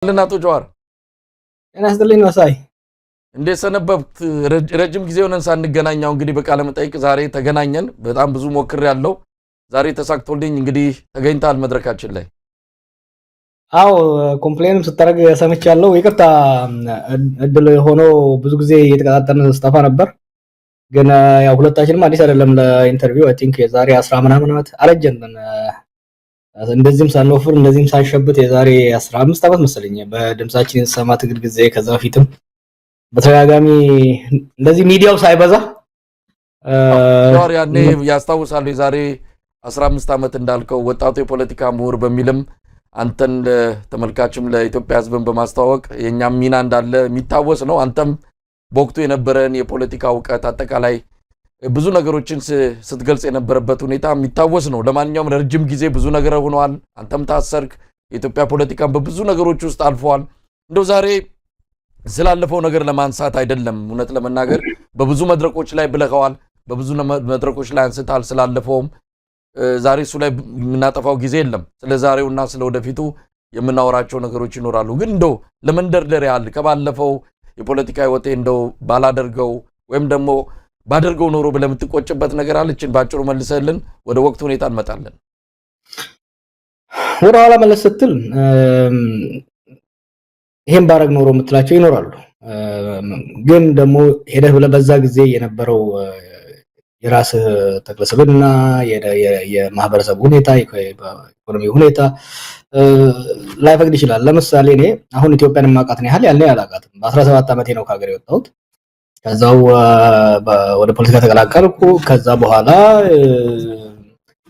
ለናቶ ጀዋር እና አስደለኝ መሳይ እንዴት ሰነበብት? ረጅም ጊዜ ሆነን ሳንገናኛው እንግዲህ በቃለ መጠይቅ ዛሬ ተገናኘን። በጣም ብዙ ሞክር ያለው ዛሬ ተሳክቶልኝ እንግዲህ ተገኝታል መድረካችን ላይ። አዎ ኮምፕሌንም ስታረግ ሰምቻለሁ። ይቅርታ እድል ሆኖ ብዙ ጊዜ እየተቀጣጠርን ስጠፋ ነበር። ግን ያው ሁለታችንም አዲስ አይደለም ለኢንተርቪው አይ ቲንክ የዛሬ 10 ምናምን ዓመት አረጀን። እንደዚህም ሳንወፍር እንደዚህም ሳንሸብት የዛሬ 15 ዓመት መሰለኝ በድምጻችን ሰማ ትግል ጊዜ ከዛ በፊትም በተደጋጋሚ እንደዚህ ሚዲያው ሳይበዛ ያኔ ያስታውሳሉ የዛሬ 15 ዓመት እንዳልከው ወጣቱ የፖለቲካ ምሁር በሚልም አንተን ለተመልካችም ለኢትዮጵያ ሕዝብን በማስተዋወቅ የኛም ሚና እንዳለ የሚታወስ ነው። አንተም በወቅቱ የነበረን የፖለቲካ ዕውቀት አጠቃላይ ብዙ ነገሮችን ስትገልጽ የነበረበት ሁኔታ የሚታወስ ነው። ለማንኛውም ረጅም ጊዜ ብዙ ነገር ሆኗል። አንተም ታሰርክ። የኢትዮጵያ ፖለቲካን በብዙ ነገሮች ውስጥ አልፈዋል። እንደው ዛሬ ስላለፈው ነገር ለማንሳት አይደለም፣ እውነት ለመናገር በብዙ መድረኮች ላይ ብለኸዋል፣ በብዙ መድረኮች ላይ አንስታል። ስላለፈውም ዛሬ እሱ ላይ የምናጠፋው ጊዜ የለም። ስለ ዛሬውና ስለ ወደፊቱ የምናወራቸው ነገሮች ይኖራሉ። ግን እንደው ለመንደርደር ያህል ከባለፈው የፖለቲካ ህይወቴ እንደው ባላደርገው ወይም ደግሞ ባደርገው ኖሮ ብለህ የምትቆጭበት ነገር አለችን? ባጭሩ መልሰልን ወደ ወቅቱ ሁኔታ እንመጣለን። ወደ ኋላ መለስ ስትል ይሄን ባረግ ኖሮ የምትላቸው ይኖራሉ። ግን ደግሞ ሄደህ ብለህ በዛ ጊዜ የነበረው የራስህ ተክለሰብና የማህበረሰብ ሁኔታ የኢኮኖሚ ሁኔታ ላይፈቅድ ይችላል። ለምሳሌ እኔ አሁን ኢትዮጵያን የማውቃትን ያህል ያለ አላውቃትም። በ17 ዓመቴ ነው ከሀገር የወጣሁት። ከዛው ወደ ፖለቲካ ተቀላቀልኩ። ከዛ በኋላ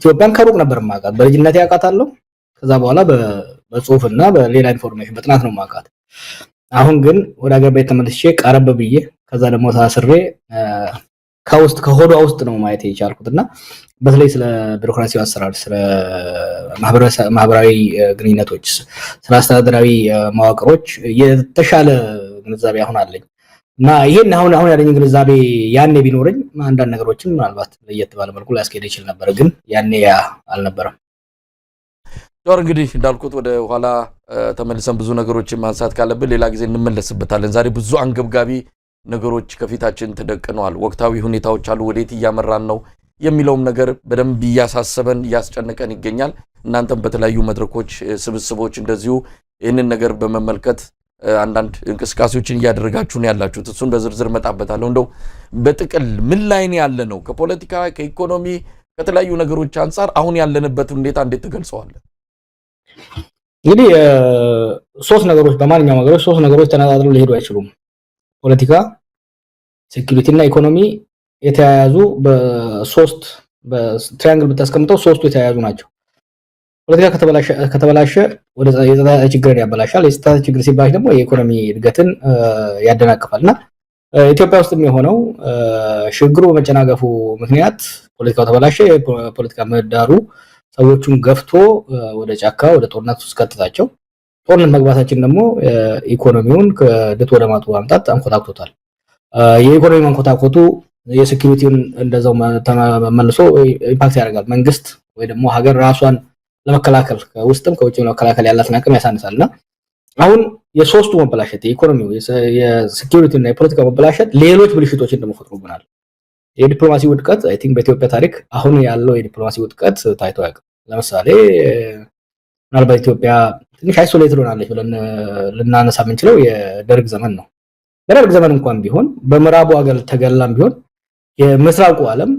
ኢትዮጵያን ከሩቅ ነበር የማውቃት፣ በልጅነቴ አውቃታለሁ። ከዛ በኋላ በጽሁፍና በሌላ ኢንፎርሜሽን በጥናት ነው የማውቃት። አሁን ግን ወደ ሀገር ቤት ተመልሼ ቀረብ ብዬ ከዛ ደግሞ ታስሬ ከውስጥ ከሆዷ ውስጥ ነው ማየት የቻልኩትና በተለይ ስለ ቢሮክራሲው አሰራር፣ ስለ ማህበራዊ ግንኙነቶች፣ ስለ አስተዳደራዊ መዋቅሮች የተሻለ ግንዛቤ አሁን አለኝ እና ይሄን አሁን ያለኝ ግንዛቤ ያኔ ቢኖርኝ አንዳንድ ነገሮችን ምናልባት ለየት ባለ መልኩ ላስኬድ ይችል ነበር። ግን ያኔ ያ አልነበረም። ዶር እንግዲህ እንዳልኩት ወደ ኋላ ተመልሰን ብዙ ነገሮችን ማንሳት ካለብን ሌላ ጊዜ እንመለስበታለን። ዛሬ ብዙ አንገብጋቢ ነገሮች ከፊታችን ተደቅነዋል። ወቅታዊ ሁኔታዎች አሉ። ወዴት እያመራን ነው የሚለውም ነገር በደንብ እያሳሰበን እያስጨነቀን ይገኛል። እናንተም በተለያዩ መድረኮች ስብስቦች እንደዚሁ ይህንን ነገር በመመልከት አንዳንድ እንቅስቃሴዎችን እያደረጋችሁ ነው ያላችሁት። እሱን በዝርዝር መጣበታለሁ። እንደው በጥቅል ምን ላይ ነው ያለ ነው? ከፖለቲካ ከኢኮኖሚ ከተለያዩ ነገሮች አንጻር አሁን ያለንበት ሁኔታ እንዴት ትገልጸዋለህ? እንግዲህ ሶስት ነገሮች በማንኛውም ነገሮች ሶስት ነገሮች ተነጣጥለው ሊሄዱ አይችሉም። ፖለቲካ፣ ሴኩሪቲ እና ኢኮኖሚ የተያያዙ በሶስት በትራያንግል ብታስቀምጠው ሶስቱ የተያያዙ ናቸው። ፖለቲካ ከተበላሸ ወደ የጸጥታ ችግርን ያበላሻል። የጸጥታ ችግር ሲባል ደግሞ የኢኮኖሚ እድገትን ያደናቅፋልና ኢትዮጵያ ውስጥም የሆነው ሽግሩ በመጨናገፉ ምክንያት ፖለቲካው ተበላሸ። የፖለቲካ ምህዳሩ ሰዎቹን ገፍቶ ወደ ጫካ ወደ ጦርነት ውስጥ ከተታቸው። ጦርነት መግባታችን ደግሞ ኢኮኖሚውን ከድጥ ወደ ማጡ ማምጣት አንኮታኩቶታል። የኢኮኖሚ መንኮታኮቱ የሴኩሪቲውን እንደዛው ተመልሶ ኢምፓክት ያደርጋል። መንግስት ወይ ደግሞ ሀገር ራሷን ለመከላከል ከውስጥም ከውጭም ለመከላከል ያላትን አቅም ያሳንሳልና አሁን የሶስቱ መበላሸት የኢኮኖሚው የሴኩሪቲ እና የፖለቲካ መበላሸት ሌሎች ብልሽቶችን ደግሞ ፈጥሮብናል። የዲፕሎማሲ ውድቀት አይ ቲንክ በኢትዮጵያ ታሪክ አሁን ያለው የዲፕሎማሲ ውድቀት ታይቶ ያውቃል። ለምሳሌ ምናልባት ኢትዮጵያ ትንሽ አይሶሌትድ ሆናለች ብለን ልናነሳ የምንችለው የደርግ ዘመን ነው። በደርግ ዘመን እንኳን ቢሆን በምዕራቡ ሀገር ተገላም ቢሆን የምስራቁ ዓለም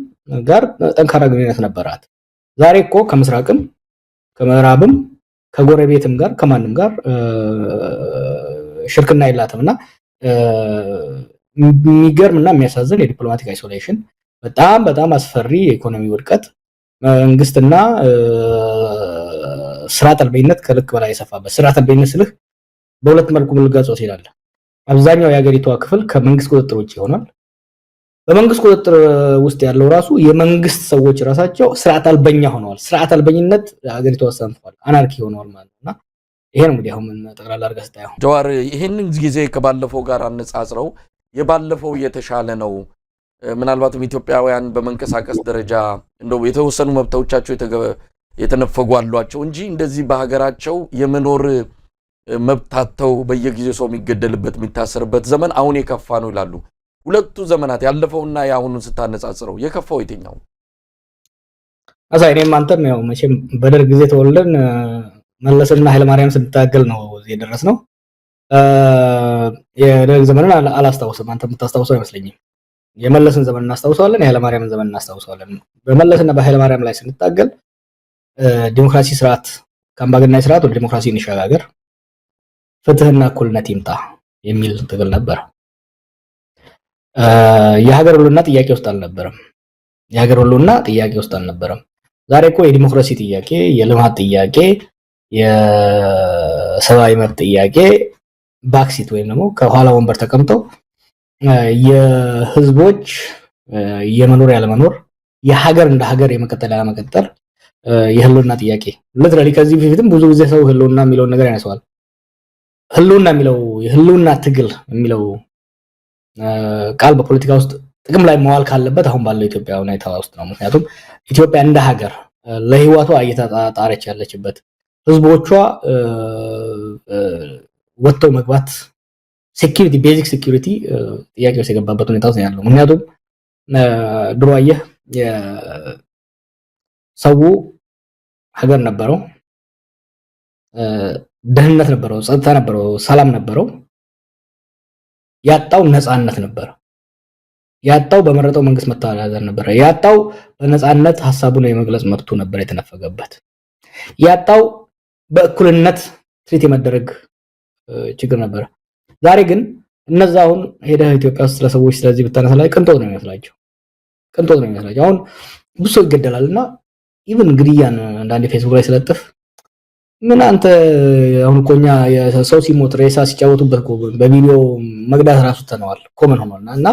ጋር ጠንካራ ግንኙነት ነበራት። ዛሬ እኮ ከምስራቅም ከምዕራብም ከጎረቤትም ጋር ከማንም ጋር ሽርክና የላትምና የሚገርምና የሚያሳዝን የዲፕሎማቲክ አይሶሌሽን፣ በጣም በጣም አስፈሪ የኢኮኖሚ ውድቀት፣ መንግስትና ስራ ጠልበኝነት ከልክ በላይ የሰፋበት። ስራ ጠልበኝነት ስልህ በሁለት መልኩ ልገልጸው ይችላል። አብዛኛው የሀገሪቷ ክፍል ከመንግስት ቁጥጥር ውጭ ሆኗል። በመንግስት ቁጥጥር ውስጥ ያለው ራሱ የመንግስት ሰዎች ራሳቸው ስርዓት አልበኛ ሆነዋል። ስርዓት አልበኝነት ሀገሪቷ ወሰንቷል፣ አናርኪ ሆነዋል ማለትና ይሄ ነው እንግዲህ አሁን ጠቅላላ አድርገህ ስታየው ጀዋር፣ ይሄንን ጊዜ ከባለፈው ጋር አነጻጽረው የባለፈው የተሻለ ነው። ምናልባትም ኢትዮጵያውያን በመንቀሳቀስ ደረጃ እንደው የተወሰኑ መብቶቻቸው የተነፈጉ አሏቸው እንጂ እንደዚህ በሀገራቸው የመኖር መብታተው በየጊዜው ሰው የሚገደልበት የሚታሰርበት ዘመን አሁን የከፋ ነው ይላሉ። ሁለቱ ዘመናት ያለፈውና ያሁኑን ስታነጻጽረው የከፋው የትኛው? እኔም አንተም ያው መቼም በደርግ ጊዜ ተወልደን መለስና ኃይለማርያም ስንታገል ነው እዚህ የደረስነው። የደርግ ዘመንን አላስታውስም። አንተ የምታስታውሰው አይመስለኝም። የመለስን ዘመን እናስታውሰዋለን፣ የኃይለማርያምን ዘመን እናስታውሰዋለን። በመለስና በኃይለማርያም ላይ ስንታገል ዲሞክራሲ ስርዓት ከአምባገነናዊ ስርዓት ወደ ዲሞክራሲ እንሸጋገር፣ ፍትህና እኩልነት ይምጣ የሚል ትግል ነበር። የሀገር ሁሉና ጥያቄ ውስጥ አልነበረም። የሀገር ሁሉና ጥያቄ ውስጥ አልነበረም። ዛሬ እኮ የዲሞክራሲ ጥያቄ፣ የልማት ጥያቄ፣ የሰብአዊ መብት ጥያቄ ባክሲት ወይም ደግሞ ከኋላ ወንበር ተቀምጠው የህዝቦች የመኖር ያለመኖር የሀገር እንደ ሀገር የመቀጠል ያለመቀጠል የህልውና ጥያቄ ለትራሊ ከዚህ በፊትም ብዙ ጊዜ ሰው ህልውና የሚለውን ነገር ያነሳዋል። ህልውና የሚለው የህልውና ትግል የሚለው ቃል በፖለቲካ ውስጥ ጥቅም ላይ መዋል ካለበት አሁን ባለው ኢትዮጵያ ሁኔታ ውስጥ ነው። ምክንያቱም ኢትዮጵያ እንደ ሀገር ለህይወቷ እየተጣጣረች ያለችበት ህዝቦቿ ወጥተው መግባት ሴኩሪቲ ቤዚክ ሴኩሪቲ ጥያቄ ውስጥ የገባበት ሁኔታ ነው ያለው። ምክንያቱም ድሮ አየህ ሰው ሀገር ነበረው፣ ደህንነት ነበረው፣ ጸጥታ ነበረው፣ ሰላም ነበረው። ያጣው ነፃነት ነበር። ያጣው በመረጠው መንግስት መተዳደር ነበር። ያጣው በነፃነት ሐሳቡን የመግለጽ መብቱ ነበር የተነፈገበት። ያጣው በእኩልነት ትሪት የመደረግ ችግር ነበር። ዛሬ ግን እነዛ አሁን ሄደህ ኢትዮጵያ ውስጥ ለሰዎች ስለዚህ ብታነሳ ላይ ቅንጦት ነው የሚመስላቸው። አሁን ብዙ ሰው ይገደላልና ኢቭን ግድያን አንዳንድ ፌስቡክ ላይ ስለጥፍ ምን አንተ አሁን ኮኛ የሰው ሲሞት ሬሳ ሲጫወቱበት በቪዲዮ መግዳት ራሱ ተነዋል ኮመን ሆኗልና እና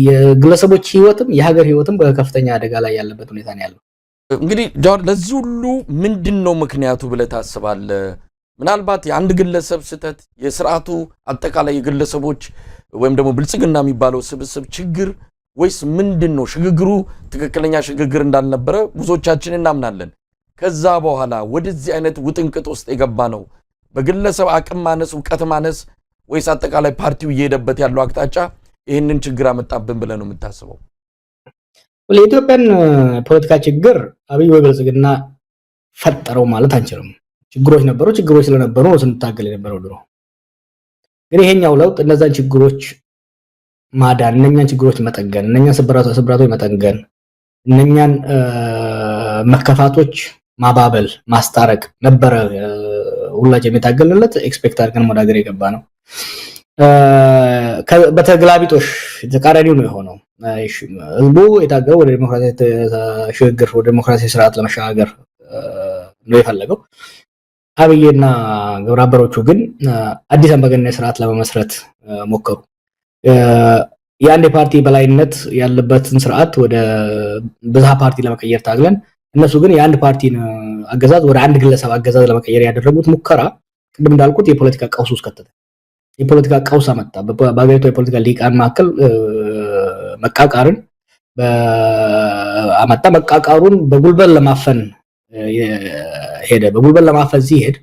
የግለሰቦች ህይወትም የሀገር ህይወትም በከፍተኛ አደጋ ላይ ያለበት ሁኔታ ነው ያለው። እንግዲህ ጃዋር ለዚህ ሁሉ ምንድነው ምክንያቱ ብለህ ታስባለህ? ምናልባት የአንድ ግለሰብ ስህተት፣ የስርዓቱ አጠቃላይ የግለሰቦች ወይም ደግሞ ብልጽግና የሚባለው ስብስብ ችግር ወይስ ምንድነው? ሽግግሩ ትክክለኛ ሽግግር እንዳልነበረ ብዙዎቻችን እናምናለን። ከዛ በኋላ ወደዚህ አይነት ውጥንቅጥ ውስጥ የገባ ነው በግለሰብ አቅም ማነስ፣ ዕውቀት ማነስ ወይስ አጠቃላይ ፓርቲው እየሄደበት ያለው አቅጣጫ ይህንን ችግር አመጣብን ብለህ ነው የምታስበው? ለኢትዮጵያን ፖለቲካ ችግር አብይ ወይ ብልጽግና ፈጠረው ማለት አንችልም። ችግሮች ነበሩ። ችግሮች ስለነበሩ ነው ስንታገል የነበረው ድሮ። ግን ይሄኛው ለውጥ እነዛን ችግሮች ማዳን፣ እነኛን ችግሮች መጠገን፣ እነኛን ስብራቶች መጠገን፣ እነኛን መከፋቶች ማባበል፣ ማስታረቅ ነበረ ሁላችንም የታገልንለት ኤክስፔክት አድርገን ወደ ሀገር የገባ ነው። በተግላቢጦሽ ተቃራኒው ነው የሆነው። ህዝቡ የታገለው ወደ ዲሞክራሲ ሽግግር፣ ወደ ዲሞክራሲ ስርዓት ለመሸጋገር ነው የፈለገው። አብይና ግብረ አበሮቹ ግን አዲስ አምባገነናዊ ስርዓት ለመመስረት ሞከሩ። የአንድ ፓርቲ በላይነት ያለበትን ስርዓት ወደ ብዝሃ ፓርቲ ለመቀየር ታግለን፣ እነሱ ግን የአንድ ፓርቲን አገዛዝ ወደ አንድ ግለሰብ አገዛዝ ለመቀየር ያደረጉት ሙከራ ቅድም እንዳልኩት የፖለቲካ ቀውስ ውስጥ ከተተ። የፖለቲካ ቀውስ አመጣ። በአገሪቱ የፖለቲካ ሊቃን መካከል መቃቃርን አመጣ። መቃቃሩን በጉልበት ለማፈን ሄደ። በጉልበት ለማፈን ሲሄድ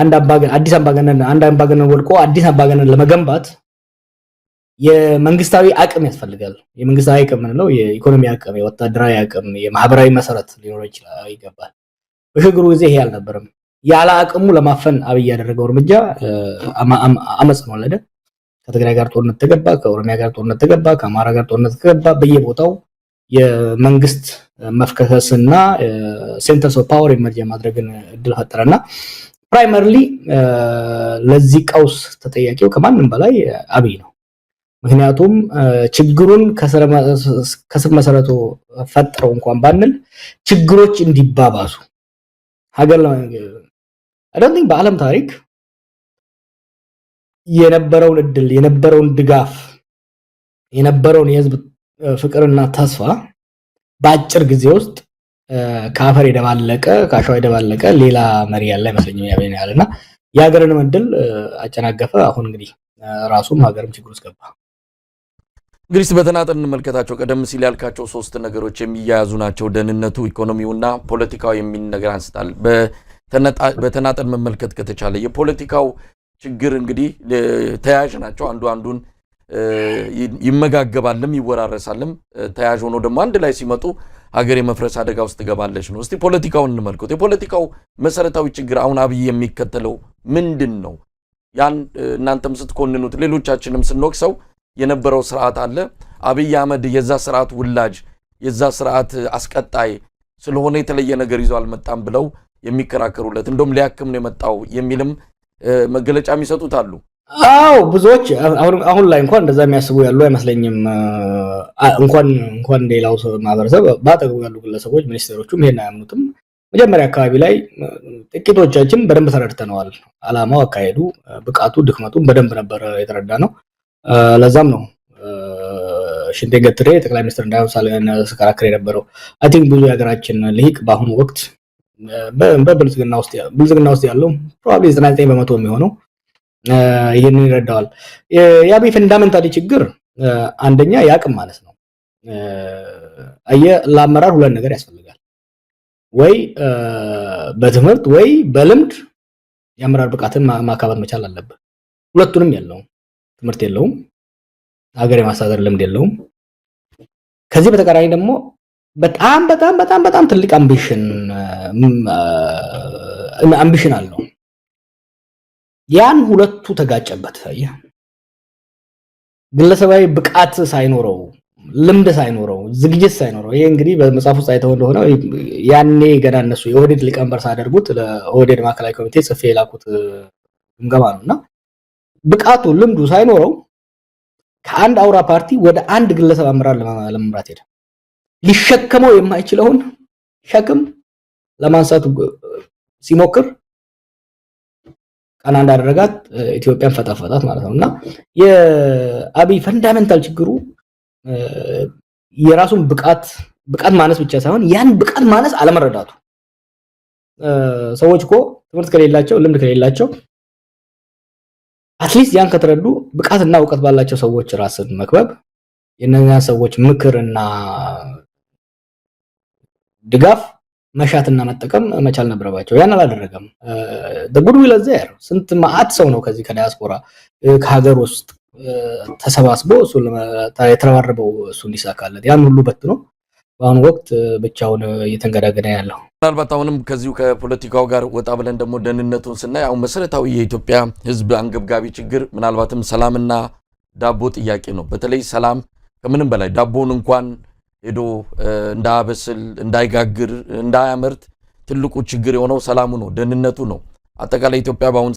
አንድ አምባገነን ወድቆ አዲስ አምባገነን ለመገንባት የመንግስታዊ አቅም ያስፈልጋል። የመንግስታዊ አቅም ነው የኢኮኖሚ አቅም፣ የወታደራዊ አቅም፣ የማህበራዊ መሰረት ሊኖር ይገባል። በሽግግሩ ጊዜ ይሄ አልነበረም። ያለ አቅሙ ለማፈን አብይ ያደረገው እርምጃ አመጽ ነው ወለደ። ከትግራይ ጋር ጦርነት ተገባ፣ ከኦሮሚያ ጋር ጦርነት ተገባ፣ ከአማራ ጋር ጦርነት ተገባ። በየቦታው የመንግስት መፍከከስና ሴንተርስ ኦፍ ፓወር ኢመርጅ ማድረግን እድል ፈጠረና ፕራይመሪሊ ለዚህ ቀውስ ተጠያቂው ከማንም በላይ አብይ ነው። ምክንያቱም ችግሩን ከስር መሰረቱ ፈጥረው እንኳን ባንል ችግሮች እንዲባባሱ ሀገር አይደለም በዓለም ታሪክ የነበረውን እድል፣ የነበረውን ድጋፍ፣ የነበረውን የህዝብ ፍቅርና ተስፋ በአጭር ጊዜ ውስጥ ከአፈር የደባለቀ ከአሸዋ የደባለቀ ሌላ መሪ ያለ አይመስለኝም ያለና የሀገርን እድል አጨናገፈ። አሁን እንግዲህ ራሱም ሀገርም ችግር ውስጥ ገባ። እንግዲህ በተናጠል እንመልከታቸው። ቀደም ሲል ያልካቸው ሶስት ነገሮች የሚያያዙ ናቸው። ደህንነቱ፣ ኢኮኖሚውና ፖለቲካው የሚል ነገር አንስታል። በተናጠል መመልከት ከተቻለ የፖለቲካው ችግር እንግዲህ ተያያዥ ናቸው። አንዱ አንዱን ይመጋገባልም ይወራረሳልም። ተያያዥ ሆኖ ደግሞ አንድ ላይ ሲመጡ ሀገር የመፍረስ አደጋ ውስጥ ትገባለች ነው። እስቲ ፖለቲካውን እንመልከት። የፖለቲካው መሰረታዊ ችግር አሁን አብይ የሚከተለው ምንድን ነው? ያን እናንተም ስትኮንኑት ሌሎቻችንም ስንወቅሰው የነበረው ስርዓት አለ። አብይ አህመድ የዛ ስርዓት ውላጅ የዛ ስርዓት አስቀጣይ ስለሆነ የተለየ ነገር ይዞ አልመጣም ብለው የሚከራከሩለት እንደውም ሊያክም ነው የመጣው የሚልም መገለጫ የሚሰጡት አሉ። አዎ ብዙዎች አሁን ላይ እንኳን እንደዛ የሚያስቡ ያሉ አይመስለኝም። እንኳን ሌላው ማህበረሰብ ባጠገቡ ያሉ ግለሰቦች ሚኒስቴሮቹም ይሄን አያምኑትም። መጀመሪያ አካባቢ ላይ ጥቂቶቻችን በደንብ ተረድተነዋል። አላማው፣ አካሄዱ፣ ብቃቱ፣ ድክመቱን በደንብ ነበር የተረዳ ነው። ለዛም ነው ሽንቴ ገትሬ ጠቅላይ ሚኒስትር እንዳይሆን ስከራከር የነበረው። አይ ቲንክ ብዙ የሀገራችን ልሂቅ በአሁኑ ወቅት በብልጽግና ውስጥ ያለው ፕሮባብሊ 99 በመቶ የሚሆነው ይሄንን ይረዳዋል። የአብይ ፈንዳሜንታሊ ችግር አንደኛ የአቅም ማለት ነው። ለአመራር ሁለት ነገር ያስፈልጋል። ወይ በትምህርት ወይ በልምድ የአመራር ብቃትን ማካበት መቻል አለበት። ሁለቱንም የለውም። ትምህርት የለውም፣ ሀገር የማስተዳደር ልምድ የለውም። ከዚህ በተቃራኒ ደግሞ በጣም በጣም በጣም በጣም ትልቅ አምቢሽን አለው። ያን ሁለቱ ተጋጨበት። ግለሰባዊ ብቃት ሳይኖረው፣ ልምድ ሳይኖረው፣ ዝግጅት ሳይኖረው፣ ይሄ እንግዲህ በመጽሐፍ ውስጥ አይተው እንደሆነ ያኔ ገና እነሱ የኦህዴድ ሊቀመንበር ሳደርጉት ለኦህዴድ ማዕከላዊ ኮሚቴ ጽፌ የላኩት ግምገማ ነውና ብቃቱ ልምዱ ሳይኖረው ከአንድ አውራ ፓርቲ ወደ አንድ ግለሰብ አመራር ለመምራት ሄደ። ሊሸከመው የማይችለውን ሸክም ለማንሳት ሲሞክር ቀና እንዳደረጋት ኢትዮጵያን ፈጣፈጣት ማለት ነውና የአብይ ፈንዳሜንታል ችግሩ የራሱን ብቃት ማነስ ብቻ ሳይሆን ያን ብቃት ማነስ አለመረዳቱ። ሰዎች እኮ ትምህርት ከሌላቸው ልምድ ከሌላቸው አትሊስት ያን ከተረዱ ብቃትና እውቀት ባላቸው ሰዎች ራስን መክበብ የነኛ ሰዎች ምክርና ድጋፍ መሻትና መጠቀም መቻል ነበረባቸው። ያን አላደረገም። ጉድዊል ዘር ስንት ማአት ሰው ነው ከዚህ ከዲያስፖራ ከሀገር ውስጥ ተሰባስቦ እሱ የተረባረበው እሱ እንዲሳካለት ያን ሁሉ በትኖ በአሁኑ ወቅት ብቻውን እየተንገዳገደ ያለው። ምናልባት አሁንም ከዚሁ ከፖለቲካው ጋር ወጣ ብለን ደግሞ ደህንነቱን ስናይ አሁን መሰረታዊ የኢትዮጵያ ሕዝብ አንገብጋቢ ችግር ምናልባትም ሰላምና ዳቦ ጥያቄ ነው። በተለይ ሰላም ከምንም በላይ ዳቦን እንኳን ሄዶ እንዳያበስል፣ እንዳይጋግር፣ እንዳያመርት ትልቁ ችግር የሆነው ሰላሙ ነው፣ ደህንነቱ ነው። አጠቃላይ ኢትዮጵያ በአሁን